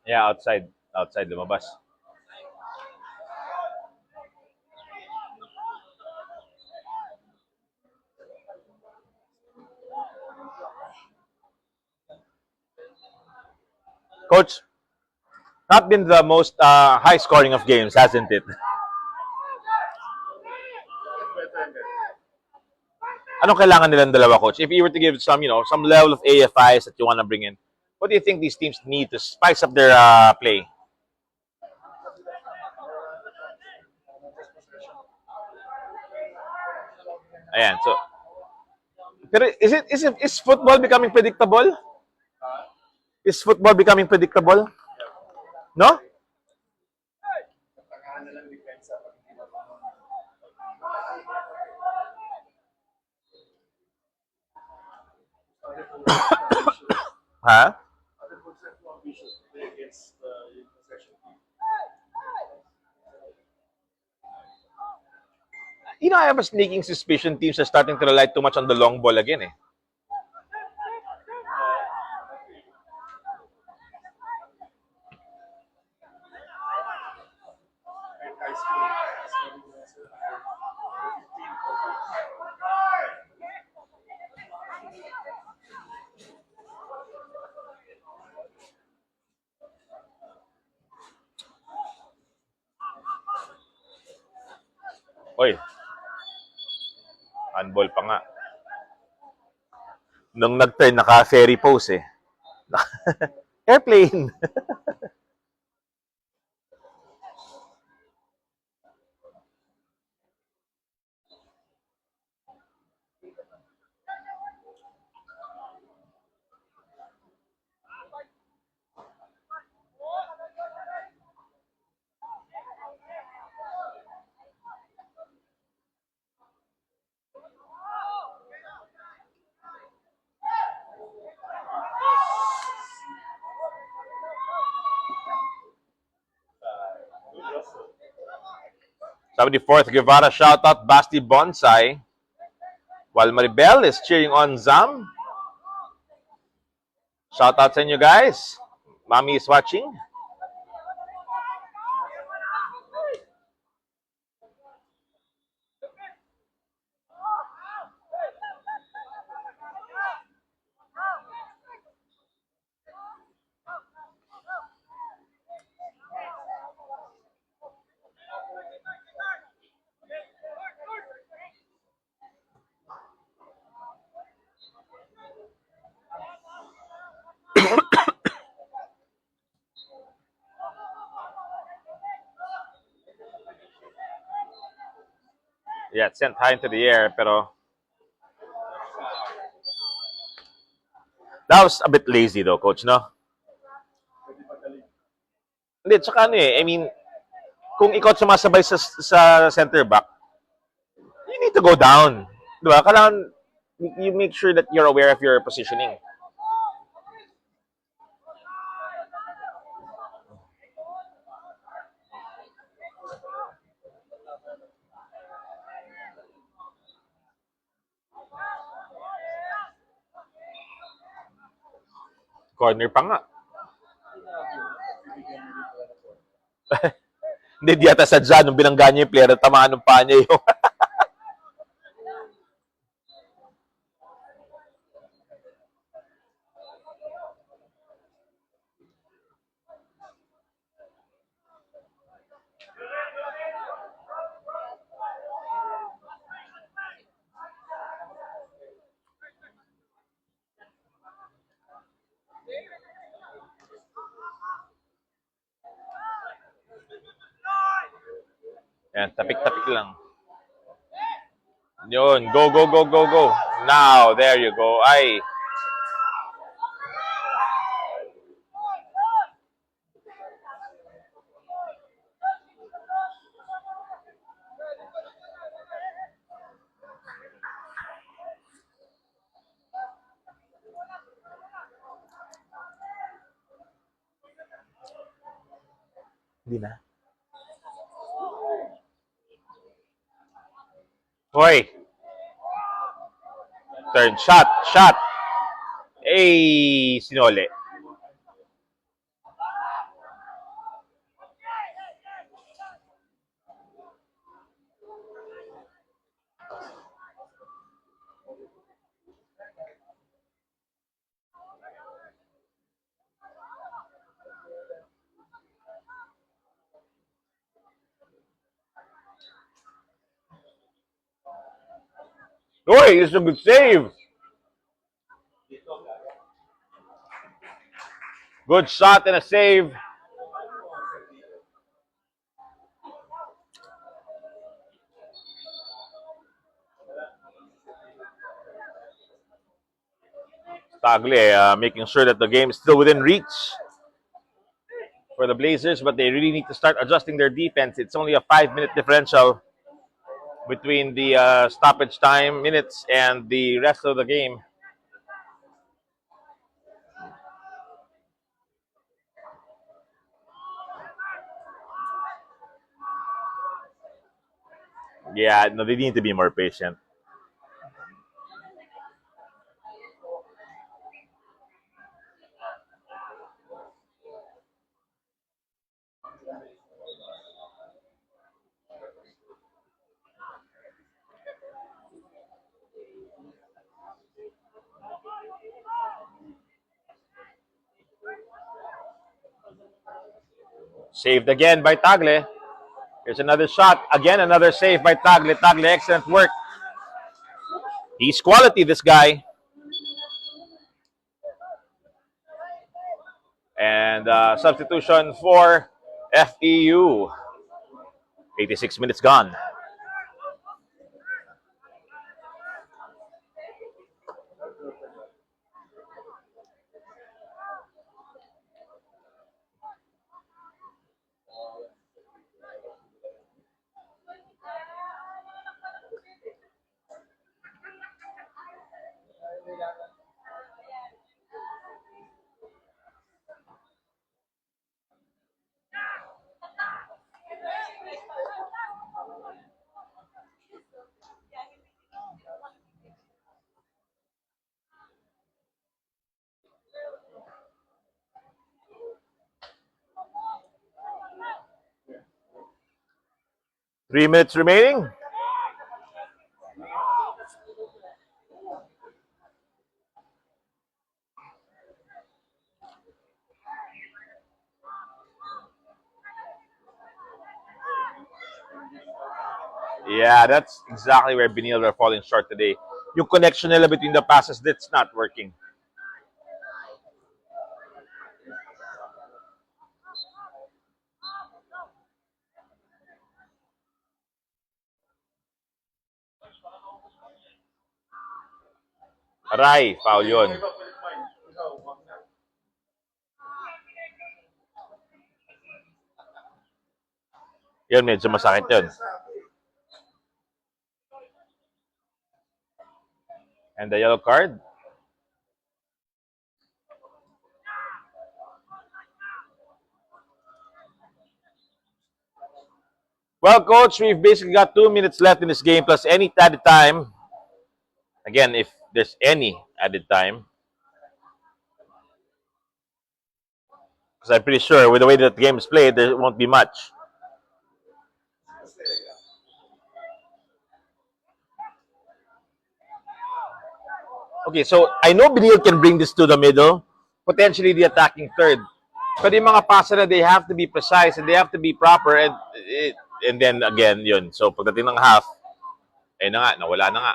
Yeah, outside. Outside, lumabas. Coach, not been the most high scoring of games, hasn't it? Better and better. Anong kailangan nilang dalawa, Coach? If you were to give some, some level of AFIs that you want to bring in, what do you think these teams need to spice up their play? Ayan, so. Pero is football becoming predictable? Is football becoming predictable? No? Tangahan na lang depensa pag hindi na Ha? other folks have more ambitious to play against the possession team. I have a sneaking suspicion teams are starting to rely too much on the long ball again, eh. And high school, scoring was 15 Oy. Handball pa nga. Nung nag-turn, naka-ferry pose, eh. Airplane. Good Russell. 74th, Guevara shoutout Basti Bonsai. While Maribel is cheering on Zam. Shout out sa inyo guys. Mommy is watching. Yeah, it sent high into the air, pero that was a bit lazy though, coach, no? Hindi, tsaka ano eh, I mean, kung ikaw sumasabay sa center back, you need to go down. Di ba? Kailangan, you make sure that you're aware of your positioning. Corner pa nga. Hindi, di ata sadya nung binangga niya yung player, tamaan ng paa niya yung... Yan, tapik-tapik lang. Yun, go, go, go, go, go. Now, there you go. Ay. Hindi na. Hoy. Third shot, shot. Ay, sinole. Hoy, it's a good save. Good shot and a save. Tagle making sure that the game is still within reach for the Blazers, but they really need to start adjusting their defense. It's only a 5-minute differential between the stoppage time minutes and the rest of the game. Yeah, no, they need to be more patient. Saved again by Tagle. Here's another shot. Again, another save by Tagle. Tagle, excellent work. He's quality, this guy. And substitution for FEU. 86 minutes gone. 3 minutes remaining. Yeah, that's exactly where Benil are falling short today. Yung connection nila between the passes, that's not working. Aray, foul yun. Yun, medyo masakit yun. And the yellow card. Well, Coach, we've basically got 2 minutes left in this game plus any added time. Again, if there's any added time. Because I'm pretty sure with the way that the game is played, there won't be much. Okay, so I know Benil can bring this to the middle, potentially the attacking third. But yung mga pasa na, they have to be precise and they have to be proper and then again, yun. So pagdating ng half, eh na nga, nawala na nga.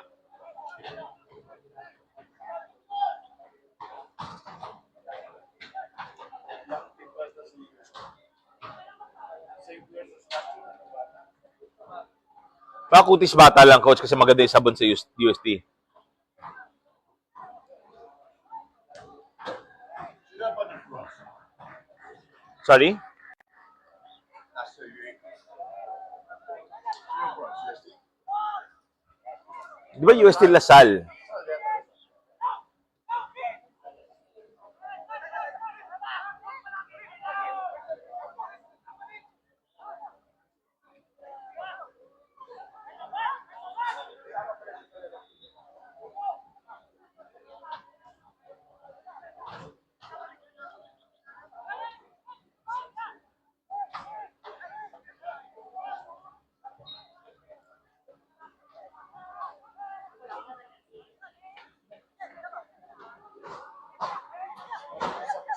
Baka kutis bata lang, Coach, kasi maganda yung sabon sa UST. Sorry? Di ba UST Lasal?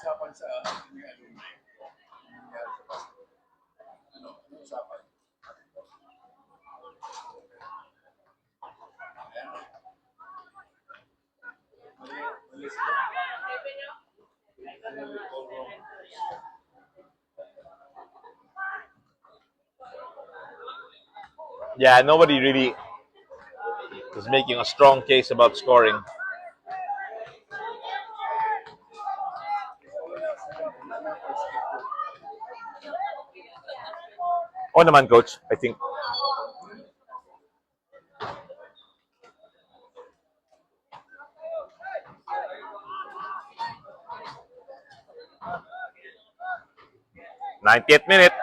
Usapan sa ating alumni. Ano usapan? Mali sila. Yeah, nobody really is making a strong case about scoring. Oh naman, Coach, I think. '90th minute.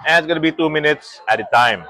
And it's going to be 2 minutes at a time.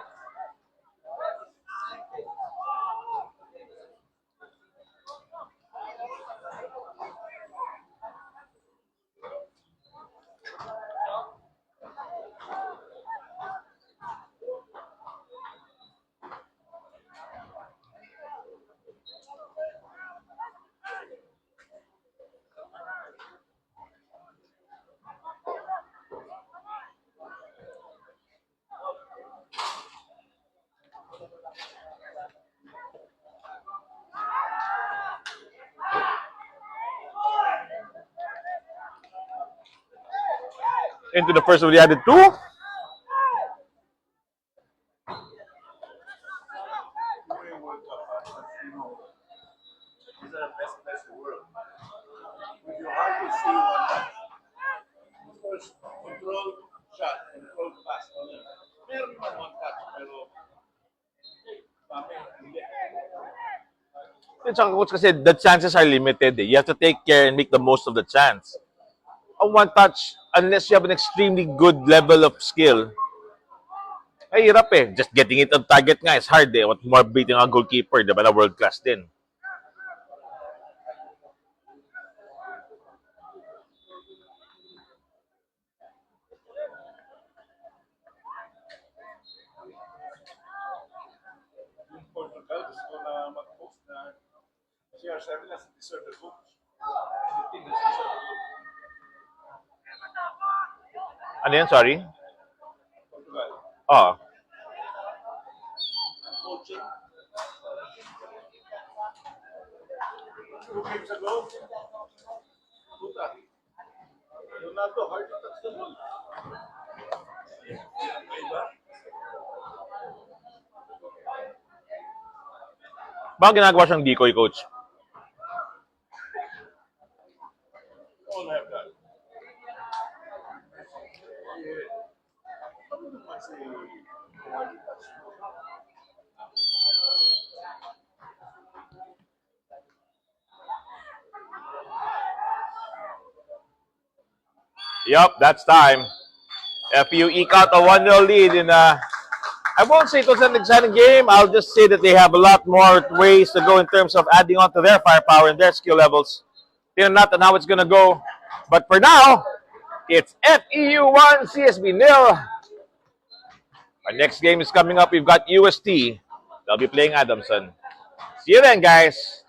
Into the first of the added 2. These are the best players in the world. But you hardly see one pass. Of course, control shot, control pass. Meron naman one touch, pero kami, hindi. Tsaka coach kasi the chances are limited. You have to take care and make the most of the chance. A one touch, unless you have an extremely good level of skill, ay hirap eh. Just getting it on target nga is hard eh. What more beating a goalkeeper, di ba na world class din. Yung Portugal, gusto ko na mag-post na CR7 has deserved the coach. The team has deserved the coach. Ano yan, sorry? Portugal. Oh. Coaching. 2 games ago, puta. Ronaldo hardly touched the ball. Diba? Baka ginagawa siyang decoy, coach? All have that. Yeah. Ano naman si hardly touched the ball? Yup, that's time. If you eke out a 1-0 lead in I won't say it was an exciting game. I'll just say that they have a lot more ways to go in terms of adding on to their firepower and their skill levels. Tingnan natin how it's gonna go. But for now, it's FEU 1, CSB 0. Our next game is coming up. We've got UST. They'll be playing Adamson. See you then, guys.